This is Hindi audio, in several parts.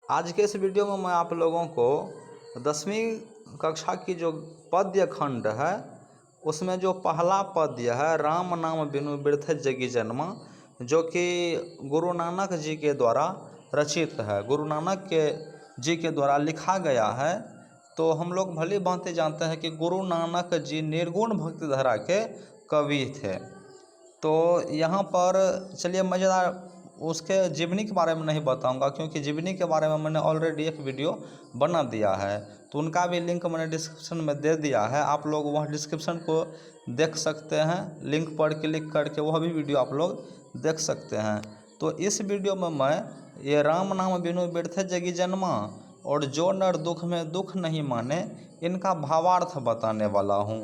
आज के इस वीडियो में मैं आप लोगों को 10वीं कक्षा की जो पद्य खंड है उसमें जो पहला पद्य है राम नाम बिनु बिरथ जगी जन्मा, जो कि गुरु नानक जी के द्वारा रचित है, गुरु नानक जी के द्वारा लिखा गया है। तो हम लोग भली भांति जानते हैं कि गुरु नानक जी निर्गुण भक्ति धारा के कवि थे। तो यहाँ पर चलिए मज़ेदार उसके जीवनी के बारे में नहीं बताऊंगा, क्योंकि जीवनी के बारे में मैंने ऑलरेडी एक वीडियो बना दिया है, तो उनका भी लिंक मैंने डिस्क्रिप्शन में दे दिया है। आप लोग वह डिस्क्रिप्शन को देख सकते हैं, लिंक पर क्लिक करके वह भी वीडियो आप लोग देख सकते हैं। तो इस वीडियो में मैं ये राम नाम बिनु बिरथ जगी जन्मा और जो नर दुख में दुख नहीं माने, इनका भावार्थ बताने वाला हूँ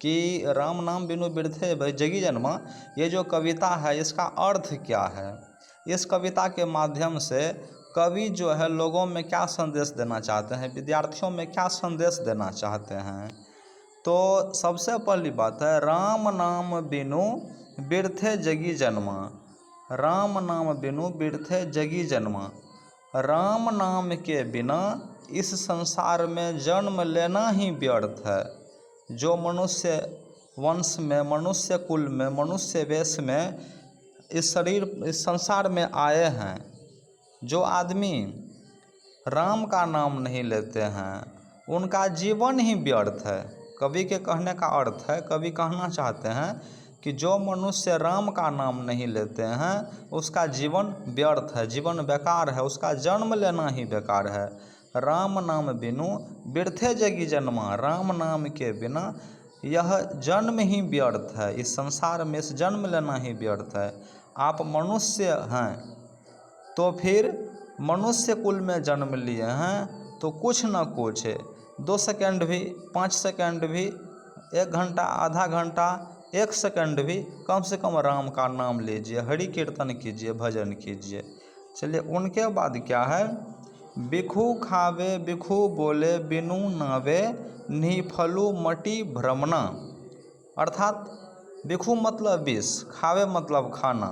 कि राम नाम बिनु बिरथे जगी जन्मा ये जो कविता है इसका अर्थ क्या है। इस कविता के माध्यम से कवि जो है लोगों में क्या संदेश देना चाहते हैं, विद्यार्थियों में क्या संदेश देना चाहते हैं। तो सबसे पहली बात है राम नाम बिनु बिरथे जगी जन्मा। राम नाम बिनु बिरथे जगी जन्मा, राम नाम के बिना इस संसार में जन्म लेना ही व्यर्थ है। जो मनुष्य वंश में, मनुष्य कुल में, मनुष्य वेश में इस संसार में आए हैं, जो आदमी राम का नाम नहीं लेते हैं उनका जीवन ही व्यर्थ है। कवि के कहने का अर्थ है, कवि कहना चाहते हैं कि जो मनुष्य राम का नाम नहीं लेते हैं उसका जीवन व्यर्थ है, जीवन बेकार है, उसका जन्म लेना ही बेकार है। राम नाम बिनु बिरथे जगी जन्मा, राम नाम के बिना यह जन्म ही व्यर्थ है, इस संसार में इस जन्म लेना ही व्यर्थ है। आप मनुष्य हैं तो फिर मनुष्य कुल में जन्म लिए हैं तो कुछ न कुछ 2 सेकंड भी, 5 सेकंड भी, 1 घंटा, आधा घंटा, 1 सेकंड भी कम से कम राम का नाम लीजिए, हरि कीर्तन कीजिए, भजन कीजिए। चलिए उनके बाद क्या है, बिखू खावे बिखू बोले बिनु नावे निफलू मटी भ्रमना। अर्थात बिखू मतलब विष, खावे मतलब खाना,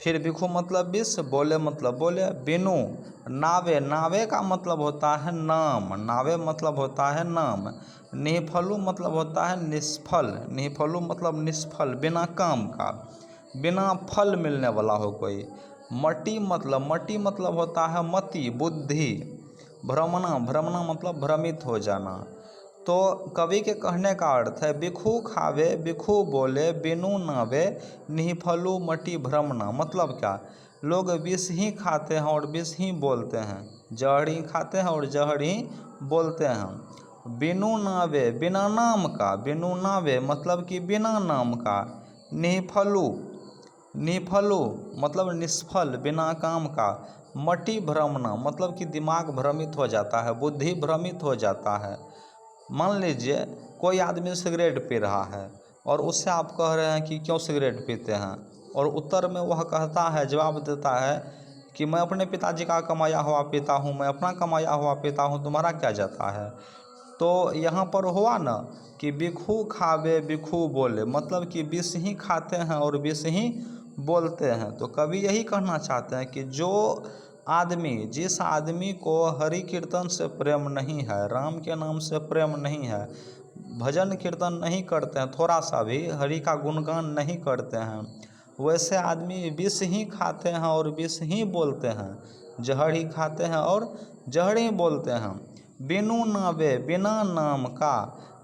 फिर बिखू मतलब विष, बोले मतलब बोले, बिनु नावे, नावे का मतलब होता है नाम, नावे मतलब होता है नाम, निफलू मतलब होता है निष्फल, निफलू मतलब निष्फल, बिना काम का, बिना फल मिलने वाला हो कोई। मटी मतलब होता है मति, बुद्धि। भ्रमणा, भ्रमणा मतलब भ्रमित हो जाना। तो कवि के कहने का अर्थ है बिखू खावे बिखू बोले बिनु नावे निफलू मटी भ्रमना। मतलब क्या, लोग विष ही खाते हैं और विष ही बोलते हैं, जहर ही खाते हैं और जहर ही बोलते हैं। बिनु नावे बिना नाम का, बिनु नावे मतलब कि बिना नाम का, निफलू, निफलू मतलब निष्फल, बिना काम का, मटी भ्रमना मतलब कि दिमाग भ्रमित हो जाता है, बुद्धि भ्रमित हो जाता है। मान लीजिए कोई आदमी सिगरेट पी रहा है और उससे आप कह रहे हैं कि क्यों सिगरेट पीते हैं, और उत्तर में वह कहता है, जवाब देता है कि मैं अपने पिताजी का कमाया हुआ पीता हूँ, मैं अपना कमाया हुआ पीता हूँ, तुम्हारा क्या जाता है। तो यहाँ पर हुआ ना कि बिखू खावे बिखू बोले, मतलब कि विष ही खाते हैं और विष ही बोलते हैं। तो कवि यही कहना चाहते हैं कि जो आदमी, जिस आदमी को हरि कीर्तन से प्रेम नहीं है, राम के नाम से प्रेम नहीं है, भजन कीर्तन नहीं करते हैं, थोड़ा सा भी हरि का गुणगान नहीं करते हैं, वैसे आदमी विष ही खाते हैं और विष ही बोलते हैं, जहर ही खाते हैं और जहर ही बोलते हैं। बिनु नावे बिना नाम का,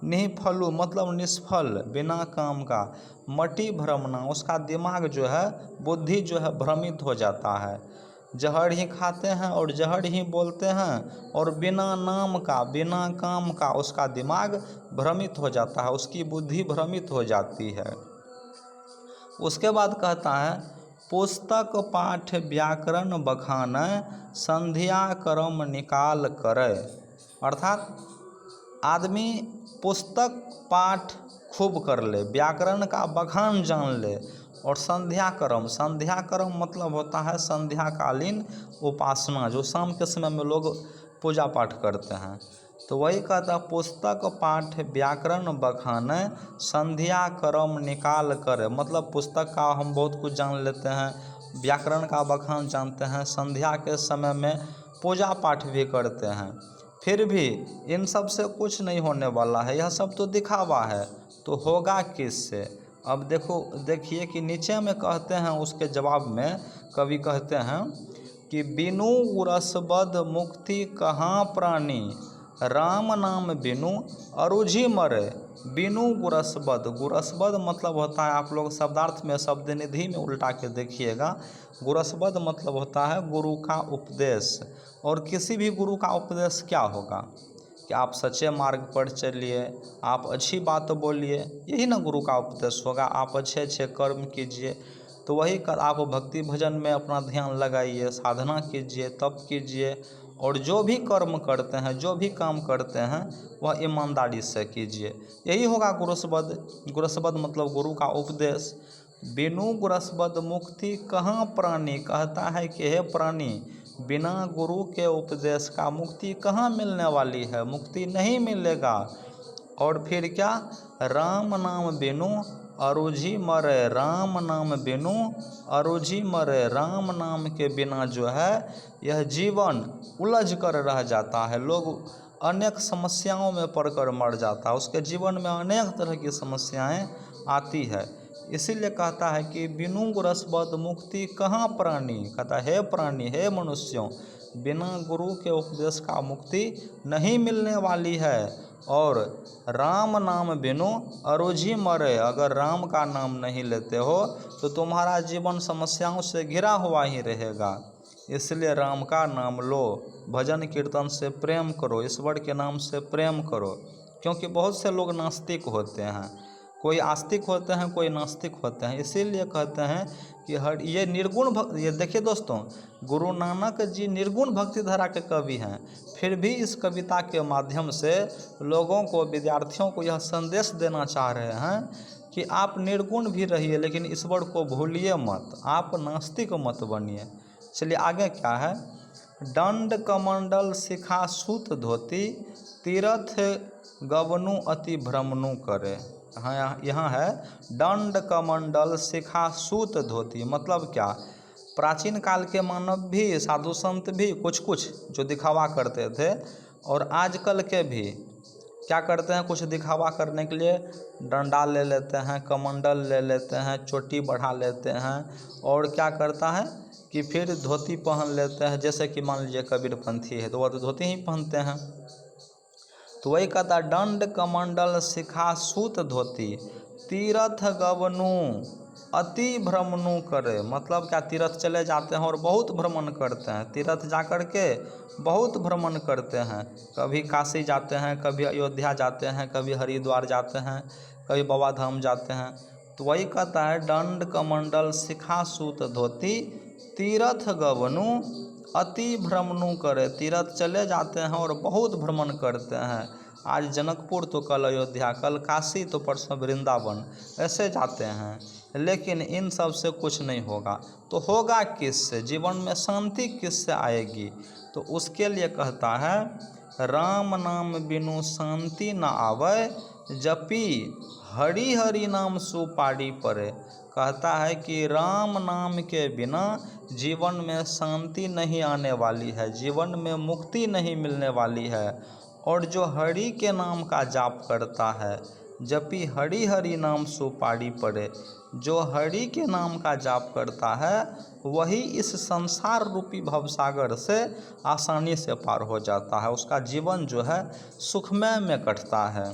निफलू मतलब निष्फल, बिना काम का, मटी भ्रमना उसका दिमाग जो है, बुद्धि जो है भ्रमित हो जाता है, जहर ही खाते हैं और जहर ही बोलते हैं, और बिना नाम का, बिना काम का उसका दिमाग भ्रमित हो जाता है, उसकी बुद्धि भ्रमित हो जाती है। उसके बाद कहता है पुस्तक पाठ व्याकरण बखान संध्या कर्म निकाल करे। अर्थात आदमी पुस्तक पाठ खूब कर ले, व्याकरण का बखान जान ले, और संध्या कर्म मतलब होता है संध्याकालीन उपासना, जो शाम के समय में लोग पूजा पाठ करते हैं। तो वही कहता है पुस्तक पाठ व्याकरण बखान संध्या कर्म निकाल कर। मतलब पुस्तक का हम बहुत कुछ जान लेते हैं, व्याकरण का बखान जानते हैं, संध्या के समय में पूजा पाठ भी करते हैं, फिर भी इन सब से कुछ नहीं होने वाला है, यह सब तो दिखावा है, तो होगा किससे? अब देखिए कि नीचे में कहते हैं, उसके जवाब में कवि कहते हैं कि बिनु गुरसबद मुक्ति कहाँ प्राणी, राम नाम बिनु अरुझि मरे। बिनु गुरसबद, गुरसबद मतलब होता है, आप लोग शब्दार्थ में शब्द निधि में उल्टा के देखिएगा, गुरसबद मतलब होता है गुरु का उपदेश। और किसी भी गुरु का उपदेश क्या होगा कि आप सच्चे मार्ग पर चलिए, आप अच्छी बात बोलिए, यही ना गुरु का उपदेश होगा। आप अच्छे अच्छे कर्म कीजिए, तो वही कर, आप भक्ति भजन में अपना ध्यान लगाइए, साधना कीजिए, तप कीजिए, और जो भी कर्म करते हैं, जो भी काम करते हैं, वह ईमानदारी से कीजिए, यही होगा गुरसबद। गुरसबद मतलब गुरु का उपदेश। बिनु गुरसबद मुक्ति कहाँ प्राणी, कहता है कि हे प्राणी, बिना गुरु के उपदेश का मुक्ति कहाँ मिलने वाली है, मुक्ति नहीं मिलेगा। और फिर क्या, राम नाम बिनु अरुझि मरे, राम नाम बिनु अरुझि मरे, राम नाम के बिना जो है यह जीवन उलझ कर रह जाता है, लोग अनेक समस्याओं में पड़कर मर जाता है, उसके जीवन में अनेक तरह की समस्याएं आती है। इसीलिए कहता है कि बिनु गुरसबद मुक्ति कहाँ प्राणी, कहता है हे प्राणी, हे मनुष्यों, बिना गुरु के उपदेश का मुक्ति नहीं मिलने वाली है। और राम नाम बिनु अरुझि मरे, अगर राम का नाम नहीं लेते हो तो तुम्हारा जीवन समस्याओं से घिरा हुआ ही रहेगा। इसलिए राम का नाम लो, भजन कीर्तन से प्रेम करो, ईश्वर के नाम से प्रेम करो। क्योंकि बहुत से लोग नास्तिक होते हैं, कोई आस्तिक होते हैं, कोई नास्तिक होते हैं। इसीलिए कहते हैं कि ये निर्गुण ये देखिए दोस्तों, गुरु नानक जी निर्गुण भक्ति धारा के कवि हैं, फिर भी इस कविता के माध्यम से लोगों को, विद्यार्थियों को यह संदेश देना चाह रहे हैं कि आप निर्गुण भी रहिए, लेकिन ईश्वर को भूलिए मत, आप नास्तिक मत बनिए। चलिए आगे क्या है, दंड कमंडल शिखा सूत धोती, तीर्थ गवनु अति भ्रमनु करे। हाँ, यहाँ है दंड कमंडल शिखा सूत धोती, मतलब क्या, प्राचीन काल के मानव भी, साधु संत भी कुछ कुछ जो दिखावा करते थे, और आजकल के भी क्या करते हैं, कुछ दिखावा करने के लिए डंडा ले लेते हैं, कमंडल ले लेते हैं, चोटी बढ़ा लेते हैं, और क्या करता है कि फिर धोती पहन लेते हैं। जैसे कि मान लीजिए कबीरपंथी है तो वह तो धोती ही पहनते हैं। तो वही कहता है दंड कमंडल शिखा सूत धोती, तीर्थ गवनु अति भ्रमनु करे, मतलब क्या, तीर्थ चले जाते हैं और बहुत भ्रमण करते हैं, तीर्थ जा कर के बहुत भ्रमण करते हैं, कभी काशी जाते हैं, कभी अयोध्या जाते हैं, कभी हरिद्वार जाते हैं, कभी बाबा धाम जाते हैं। तो वही कहता है दंड कमंडल शिखा सूत धोती, तीर्थ गवनु अति भ्रमनु करे, तीर्थ चले जाते हैं और बहुत भ्रमण करते हैं। आज जनकपुर तो कल अयोध्या, कल काशी तो परसों वृंदावन, ऐसे जाते हैं, लेकिन इन सब से कुछ नहीं होगा। तो होगा किससे, जीवन में शांति किससे आएगी? तो उसके लिए कहता है राम नाम बिनु शांति न आवे, जपी हरि हरि नाम सुपारी परे। कहता है कि राम नाम के बिना जीवन में शांति नहीं आने वाली है, जीवन में मुक्ति नहीं मिलने वाली है। और जो हरि के नाम का जाप करता है, जपी हरि हरि नाम सुपारी पड़े, जो हरि के नाम का जाप करता है वही इस संसार रूपी भवसागर से आसानी से पार हो जाता है, उसका जीवन जो है सुखमय में कटता है।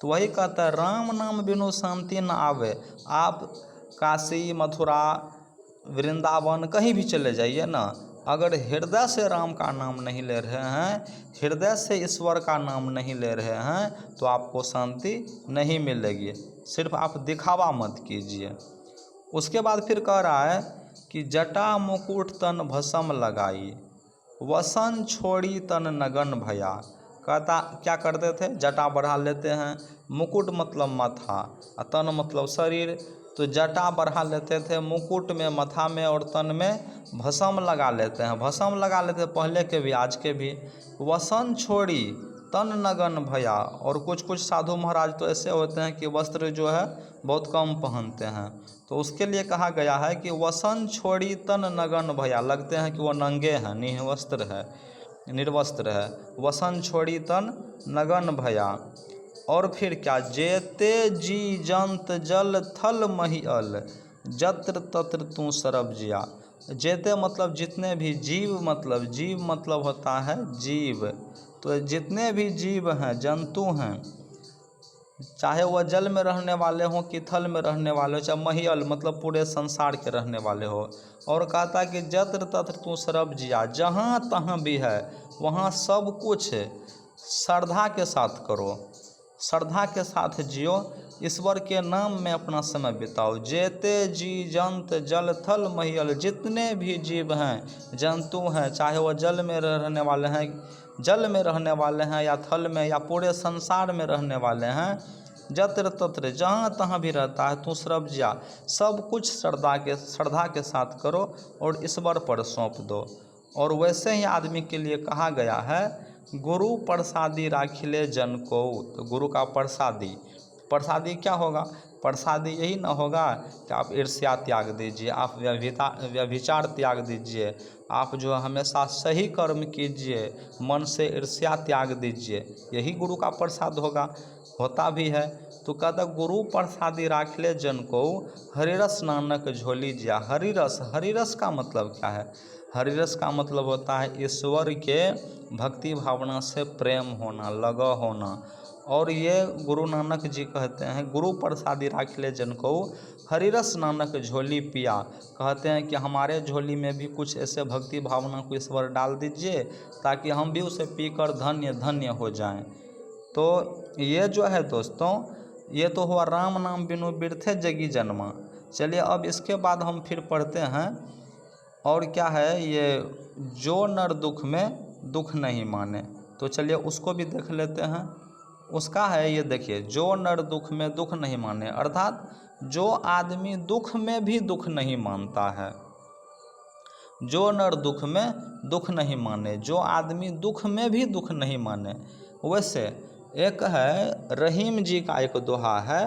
तो वही कहता है राम नाम बिनु शांति न आवे। आप काशी, मथुरा, वृंदावन कहीं भी चले जाइए ना, अगर हृदय से राम का नाम नहीं ले रहे हैं, हृदय से ईश्वर का नाम नहीं ले रहे हैं, तो आपको शांति नहीं मिलेगी। सिर्फ आप दिखावा मत कीजिए। उसके बाद फिर कह रहा है कि जटा मुकुट तन भस्म लगाई, वसन छोड़ी तन नगन भया। कहता क्या करते थे, जटा बढ़ा लेते हैं, मुकुट मतलब माथा, तन मतलब शरीर, तो जटा बढ़ा लेते थे, मुकुट में, माथा में और तन में भस्म लगा लेते हैं, भस्म लगा लेते हैं पहले के भी आज के भी। वसन छोड़ी तन नगन भया, और कुछ कुछ साधु महाराज तो ऐसे होते हैं कि वस्त्र जो है बहुत कम पहनते हैं, तो उसके लिए कहा गया है कि वसन छोड़ी तन नगन भया, लगते हैं कि वो नंगे हैं, निःवस्त्र है। निर्वस्त्र है। वसन छोड़ी तन नगन भया। और फिर क्या, जेते जी जंत जल थल महिअल, जत्र तत्र तू सरब जिया। जेते मतलब जितने भी, जीव मतलब होता है जीव। तो जितने भी जीव हैं, जंतु हैं, चाहे वह जल में रहने वाले हों कि थल में रहने वाले हो, चाहे महिअल मतलब पूरे संसार के रहने वाले हो। और कहता कि जत्र तत्र तू सरब जिया, जहाँ तहाँ भी है वहाँ सब कुछ श्रद्धा के साथ करो, श्रद्धा के साथ जियो, ईश्वर के नाम में अपना समय बिताओ। जेते जी जंत जल थल महिअल, जितने भी जीव हैं, जंतु हैं, चाहे वह जल में रहने वाले हैं, जल में रहने वाले हैं या थल में या पूरे संसार में रहने वाले हैं, जत्र तत्र जहाँ तहाँ भी रहता है तू सरब जिया, सब कुछ श्रद्धा के साथ करो और ईश्वर पर सौंप दो। और वैसे ही आदमी के लिए कहा गया है, गुरु प्रसादी राखिले जन को। तो गुरु का प्रसादी क्या होगा? प्रसादी यही ना होगा कि आप ईर्ष्या त्याग दीजिए, आप व्यभिचार त्याग दीजिए, आप जो हमेशा सही कर्म कीजिए, मन से ईर्ष्या त्याग दीजिए, यही गुरु का प्रसाद होता भी है। तो कहता गुरु प्रसादी राखले जन को, हरिरस नानक झोली जिया। हरिरस का मतलब क्या है? हरिरस का मतलब होता है ईश्वर के भक्ति भावना से प्रेम होना, लगाव होना। और ये गुरु नानक जी कहते हैं, गुरु प्रसादी राखले जन को हरिरस नानक झोली पिया। कहते हैं कि हमारे झोली में भी कुछ ऐसे भक्ति भावना को ईश्वर डाल दीजिए ताकि हम भी उसे पीकर धन्य धन्य हो जाएं। तो ये जो है दोस्तों, ये तो हुआ राम नाम बिनु बिरथे जगी जन्मा। चलिए अब इसके बाद हम फिर पढ़ते हैं और क्या है, ये जो नर दुख में दुख नहीं माने। तो चलिए उसको भी देख लेते हैं। उसका है ये देखिए, जो नर दुख में दुख नहीं माने, अर्थात जो आदमी दुख में भी दुख नहीं मानता है। जो नर दुख में दुख नहीं माने, जो आदमी दुख में भी दुख नहीं माने। वैसे एक है रहीम जी का एक दोहा है,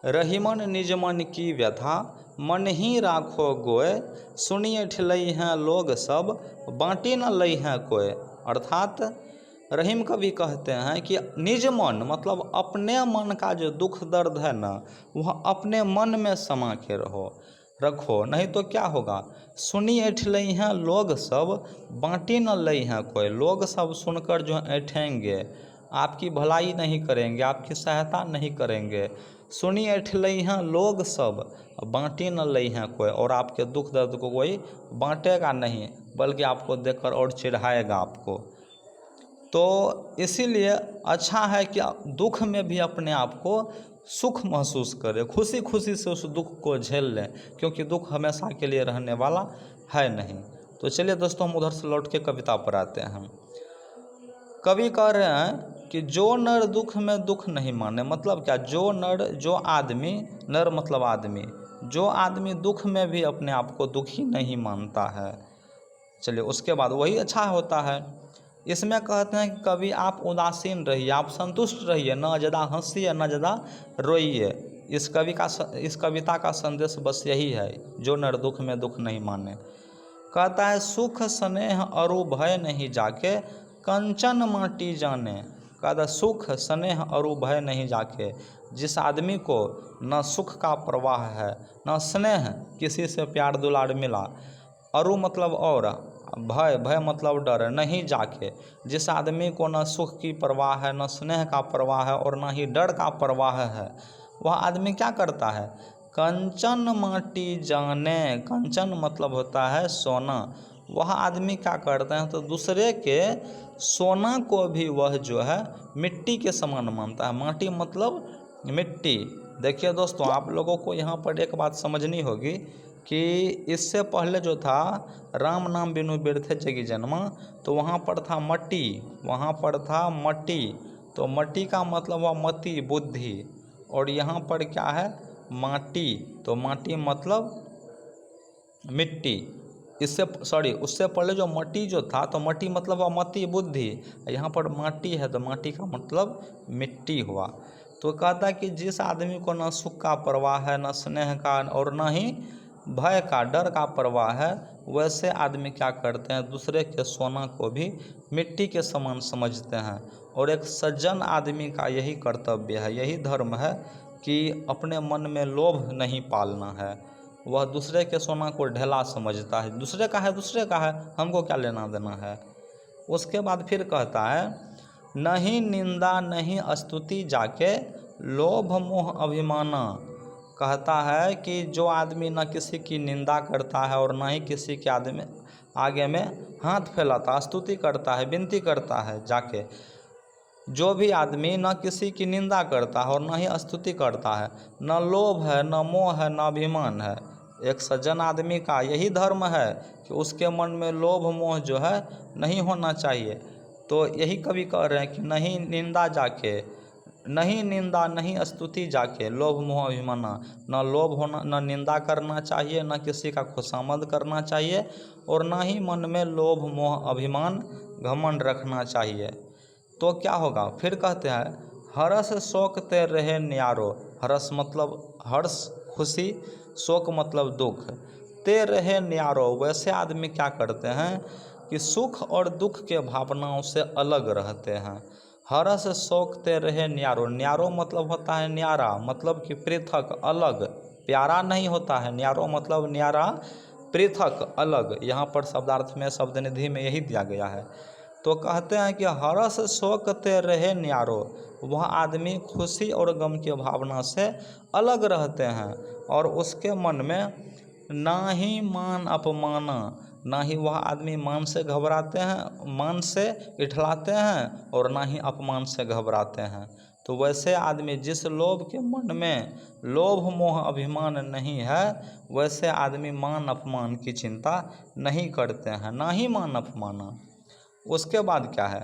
रहीमन निज मन की व्यथा, मन ही राखो गोय, सुनिए ठिलई हैं लोग सब, बाँटी न लई हैं कोय। अर्थात रहीम कवि कहते हैं कि निज मन मतलब अपने मन का जो दुख दर्द है ना, वह अपने मन में समा के रखो, नहीं तो क्या होगा, सुनी ऐठलई हैं लोग सब, बाँटी न लई हैं कोई। लोग सब सुनकर जो ऐठेंगे, आपकी भलाई नहीं करेंगे, आपकी सहायता नहीं करेंगे। सुनी ऐठलई हैं लोग सब, बाँटी न लई हैं कोई, और आपके दुख दर्द को कोई बाँटेगा नहीं, बल्कि आपको देखकर और चिढ़ाएगा आपको। तो इसीलिए अच्छा है कि दुख में भी अपने आप को सुख महसूस करें, खुशी खुशी से उस दुख को झेल लें, क्योंकि दुख हमेशा के लिए रहने वाला है नहीं। तो चलिए दोस्तों, हम उधर से लौट के कविता पर आते हैं। कवि कह रहे हैं कि जो नर दुख में दुख नहीं माने, मतलब क्या, जो आदमी, नर मतलब आदमी, जो आदमी दुख में भी अपने आप को दुखी नहीं मानता है। चलिए उसके बाद वही अच्छा होता है। इसमें कहते हैं कि कभी आप उदासीन रहिए, आप संतुष्ट रहिए, ना ज़्यादा हंसिए ना ज़्यादा रोइए। इस कविता का संदेश बस यही है, जो नर दुख में दुख नहीं माने। कहता है सुख स्नेह अरु भय नहीं जाके, कंचन माटी जाने। कहता सुख स्नेह अरु भय नहीं जाके, जिस आदमी को न सुख का प्रवाह है, न स्नेह किसी से प्यार दुलार मिला, अरु मतलब और, भय मतलब डर, नहीं जाके, जिस आदमी को न सुख की परवाह है, न स्नेह का परवाह है और न ही डर का परवाह है, वह आदमी क्या करता है, कंचन माटी जाने। कंचन मतलब होता है सोना। वह आदमी क्या करते हैं, तो दूसरे के सोना को भी वह जो है मिट्टी के समान मानता है। माटी मतलब मिट्टी। देखिए दोस्तों, आप लोगों को यहाँ पर एक बात समझनी होगी कि इससे पहले जो था राम नाम बिनु बिरथे जगी जन्मा, तो वहाँ पर था मट्टी, वहाँ पर था मट्टी। तो मट्टी का मतलब हुआ मति, बुद्धि, और यहाँ पर क्या है, माटी। तो माटी मतलब मिट्टी। उससे पहले जो मट्टी जो था, तो मट्टी मतलब हुआ मति, बुद्धि। यहाँ पर माटी है, तो माटी का मतलब मिट्टी हुआ। तो कहता कि जिस आदमी को न सुख का परवाह है, न स्नेह का, और न ही भय का, डर का परवाह है, वैसे आदमी क्या करते हैं, दूसरे के सोना को भी मिट्टी के समान समझते हैं। और एक सज्जन आदमी का यही कर्तव्य है, यही धर्म है कि अपने मन में लोभ नहीं पालना है। वह दूसरे के सोना को ढेला समझता है, दूसरे का है दूसरे का है, हमको क्या लेना देना है। उसके बाद फिर कहता है, नहीं निंदा नहीं स्तुति जाके लोभ मोह अभिमाना। कहता है कि जो आदमी न किसी की निंदा करता है और न ही किसी के आदमी आगे में हाथ फैलाता, स्तुति करता है, विनती करता है जाके, जो भी आदमी न किसी की निंदा करता है और न ही स्तुति करता है, न लोभ है, न मोह है, न अभिमान है। एक सज्जन आदमी का यही धर्म है कि उसके मन में लोभ मोह जो है नहीं होना चाहिए। तो यही कवि कह रहे हैं कि नहीं निंदा जाके, नहीं निंदा नहीं स्तुति जाके लोभ मोह अभिमाना। न लोभ होना, न निंदा करना चाहिए, न किसी का खुशामद करना चाहिए, और न ही मन में लोभ मोह अभिमान घमंड रखना चाहिए। तो क्या होगा, फिर कहते हैं, हर्ष शोक ते रहे न्यारो। हर्ष मतलब हर्ष खुशी, शोक मतलब दुख, ते रहे न्यारो। वैसे आदमी क्या करते हैं कि सुख और दुख के भावनाओं से अलग रहते हैं। हर्ष शोक ते रहे न्यारो। न्यारो मतलब होता है न्यारा, मतलब कि पृथक, अलग, प्यारा नहीं होता है। न्यारो मतलब न्यारा, पृथक, अलग। यहाँ पर शब्दार्थ में, शब्द निधि में यही दिया गया है। तो कहते हैं कि हर्ष शोक ते रहे न्यारो। वह आदमी खुशी और गम की भावना से अलग रहते हैं, और उसके मन में ना ही मान अपमाना, ना ही वह आदमी मान से घबराते हैं, मान से इठलाते हैं, और ना ही अपमान से घबराते हैं। तो वैसे आदमी, जिस लोभ के मन में लोभ मोह अभिमान नहीं है, वैसे आदमी मान अपमान की चिंता नहीं करते हैं, ना ही मान अपमाना। उसके बाद क्या है,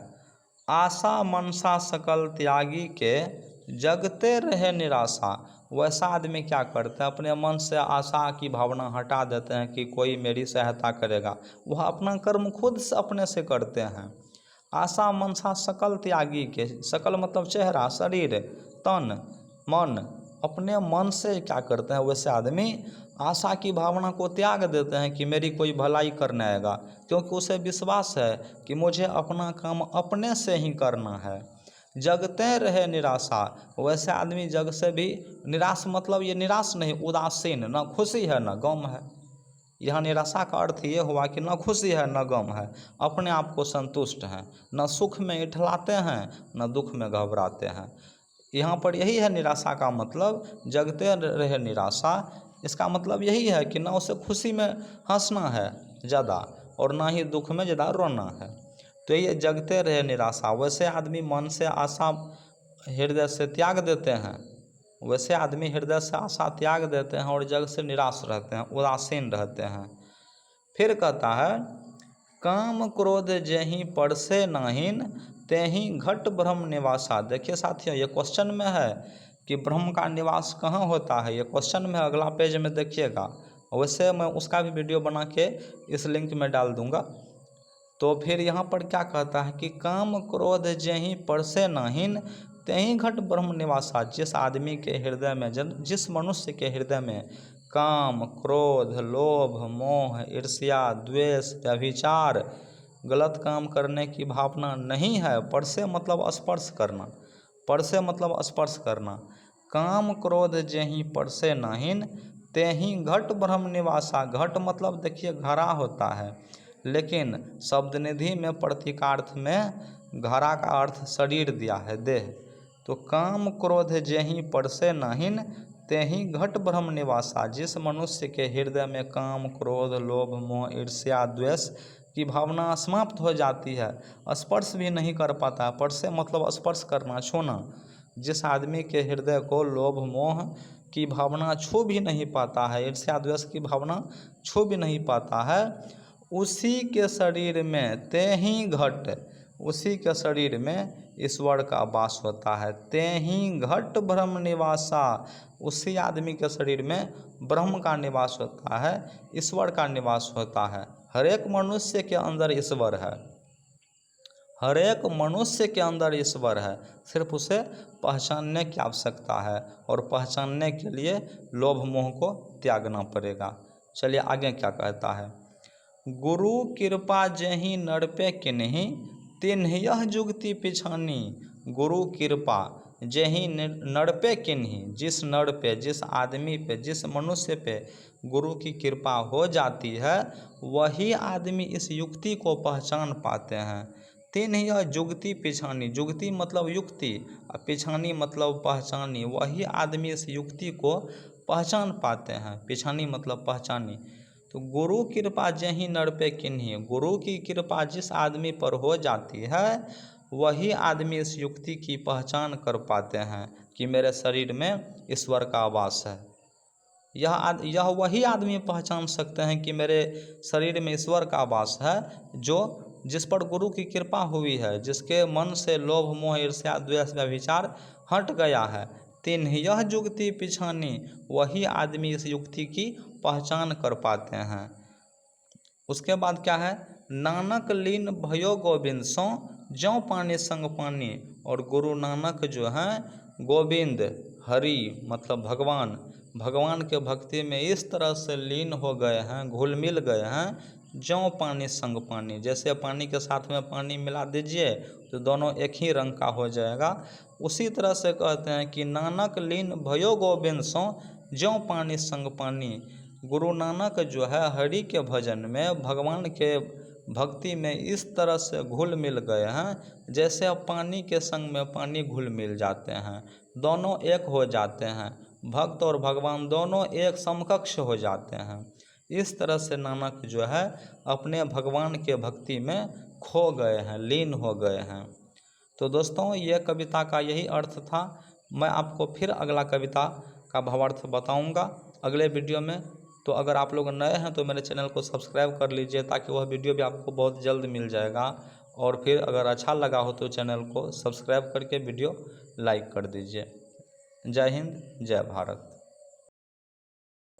आशा मनसा सकल त्यागी के जगते रहे निराशा। वैसा आदमी क्या करते हैं, अपने मन से आशा की भावना हटा देते हैं कि कोई मेरी सहायता करेगा। वह अपना कर्म खुद से अपने से करते हैं। आशा मनसा सकल त्यागी के, सकल मतलब चेहरा, शरीर, तन, मन, अपने मन से क्या करते हैं, वैसे आदमी आशा की भावना को त्याग देते हैं कि मेरी कोई भलाई करने आएगा, क्योंकि उसे विश्वास है कि मुझे अपना काम अपने से ही करना है। जगते रहे निराशा। वैसे आदमी जग से भी निराश, मतलब ये निराश नहीं, उदासीन, न खुशी है न गम है। यह निराशा का अर्थ ये हुआ कि न खुशी है न गम है, अपने आप को संतुष्ट हैं, न सुख में इठलाते हैं न दुख में घबराते हैं। यहाँ पर यही है निराशा का मतलब, जगते रहे निराशा। इसका मतलब यही है कि न उसे खुशी में हंसना है ज़्यादा, और ना ही दुख में ज़्यादा रोना है। तो ये जगते रहे निराशा। वैसे आदमी मन से आशा हृदय से त्याग देते हैं, वैसे आदमी हृदय से आशा त्याग देते हैं और जग से निराश रहते हैं, उदासीन रहते हैं। फिर कहता है, काम क्रोध जेहि परसे नाहिन तेहि घट ब्रह्म निवासा। देखिए साथियों, ये क्वेश्चन में है कि ब्रह्म का निवास कहाँ होता है, ये क्वेश्चन में अगला पेज में देखिएगा। वैसे मैं उसका भी वीडियो बना के इस लिंक में डाल दूंगा। तो फिर यहाँ पर क्या कहता है कि काम क्रोध जेहि परसे नाहिन तेहि घट ब्रह्म निवासा। जिस आदमी के हृदय में, जिस मनुष्य के हृदय में काम क्रोध लोभ मोह ईर्ष्या द्वेष व्यभिचार, गलत काम करने की भावना नहीं है, परसे मतलब स्पर्श करना, परसे मतलब स्पर्श करना, काम क्रोध जेहि परसे नाहिन तेहि घट ब्रह्म निवासा। घट मतलब देखिए घड़ा होता है, लेकिन शब्द निधि में प्रतीकार्थ में घड़ा का अर्थ शरीर दिया है, देह। तो काम क्रोध जेहि परसे नाहिन तेहि घट ब्रह्म निवासा। जिस मनुष्य के हृदय में काम क्रोध लोभ मोह ईर्ष्या द्वेष की भावना समाप्त हो जाती है, स्पर्श भी नहीं कर पाता। परसे मतलब स्पर्श करना, छूना। जिस आदमी के हृदय को लोभ मोह की भावना छू भी नहीं पाता है, ईर्ष्या द्वेष की भावना छू भी नहीं पाता है, उसी के शरीर में तेहि घट, उसी के शरीर में ईश्वर का वास होता है। तेहि घट ब्रह्म निवासा। उसी आदमी के शरीर में ब्रह्म का निवास होता है, ईश्वर का निवास होता है। हर एक मनुष्य के अंदर ईश्वर है, हर एक मनुष्य के अंदर ईश्वर है, सिर्फ उसे पहचानने की आवश्यकता है, और पहचानने के लिए लोभ मोह को त्यागना पड़ेगा। चलिए आगे क्या कहता है, गुरु कृपा जहीं नर पे किन्हीं तिन्ह यह जुगति पिछानी। गुरु कृपा जहीं नर पे किन्हीं, जिस नर पे, जिस आदमी पे, जिस मनुष्य पे गुरु की कृपा हो जाती है वही आदमी इस युक्ति को पहचान पाते हैं। तिन्ह यह जुगति पिछानी, जुगति मतलब युक्ति, और पिछानी मतलब पहचानी, वही आदमी इस युक्ति को पहचान पाते हैं। पिछानी मतलब पहचानी। तो गुरु कृपा जहीं नर पे किन्हीं, गुरु की कृपा जिस आदमी पर हो जाती है वही आदमी इस युक्ति की पहचान कर पाते हैं कि मेरे शरीर में ईश्वर का वास है। यह वही आदमी पहचान सकते हैं कि मेरे शरीर में ईश्वर का वास है जो जिस पर गुरु की कृपा हुई है, जिसके मन से लोभ मोह ईर्ष्या द्वेष व्यभिचार हट गया है। तिन्ह यह जुगति पिछानी, वही आदमी इस युक्ति की पहचान कर पाते हैं। उसके बाद क्या है, नानक लीन भयो गोविंद सो ज्यों पानी संग पानी। और गुरु नानक जो हैं गोविंद हरि मतलब भगवान, भगवान के भक्ति में इस तरह से लीन हो गए हैं, घुल मिल गए हैं, ज्यों पानी संग पानी। जैसे पानी के साथ में पानी मिला दीजिए तो दोनों एक ही रंग का हो जाएगा। उसी तरह से कहते हैं कि नानक लीन भयो गोविंद सो ज्यों पानी संग पानी। गुरु नानक जो है हरि के भजन में, भगवान के भक्ति में इस तरह से घुल मिल गए हैं जैसे अब पानी के संग में पानी घुल मिल जाते हैं, दोनों एक हो जाते हैं। भक्त और भगवान दोनों एक समकक्ष हो जाते हैं। इस तरह से नानक जो है अपने भगवान के भक्ति में खो गए हैं, लीन हो गए हैं। तो दोस्तों ये कविता का यही अर्थ था। मैं आपको फिर अगला कविता का भावार्थ बताऊंगा अगले वीडियो में। तो अगर आप लोग नए हैं तो मेरे चैनल को सब्सक्राइब कर लीजिए ताकि वह वीडियो भी आपको बहुत जल्द मिल जाएगा। और फिर अगर अच्छा लगा हो तो चैनल को सब्सक्राइब करके वीडियो लाइक कर दीजिए। जय हिंद, जय भारत।